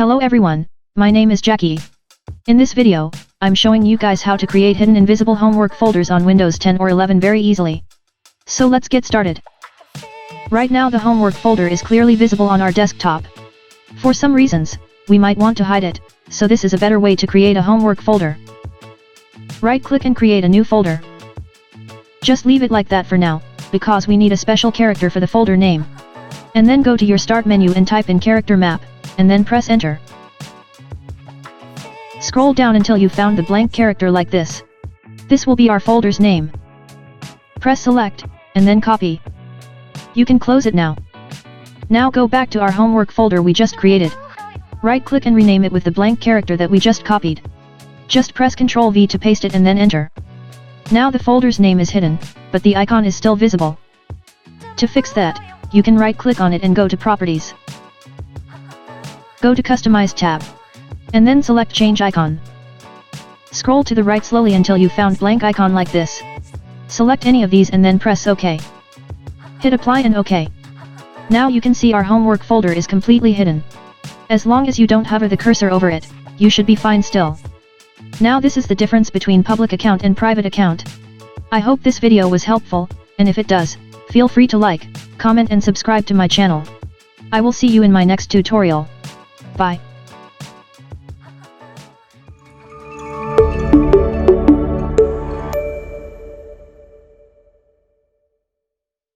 Hello everyone, my name is Jakiy. In this video, I'm showing you guys how to create hidden invisible homework folders on Windows 10 or 11 very easily. So let's get started. Right now the homework folder is clearly visible on our desktop. For some reasons, we might want to hide it, so this is a better way to create a homework folder. Right-click and create a new folder. Just leave it like that for now, because we need a special character for the folder name. And then go to your Start menu and type in character map, and then press Enter. Scroll down until you found the blank character like this. This will be our folder's name. Press Select, and then copy. You can close it now. Now go back to our homework folder we just created. Right-click and rename it with the blank character that we just copied. Just press Ctrl V to paste it and then enter. Now the folder's name is hidden, but the icon is still visible. To fix that, you can right-click on it and go to Properties. Go to Customize tab. And then select Change Icon. Scroll to the right slowly until you found blank icon like this. Select any of these and then press OK. Hit Apply and OK. Now you can see our homework folder is completely hidden. As long as you don't hover the cursor over it, you should be fine still. Now this is the difference between public account and private account. I hope this video was helpful, and if it does, feel free to like, comment and subscribe to my channel. I will see you in my next tutorial. Bye.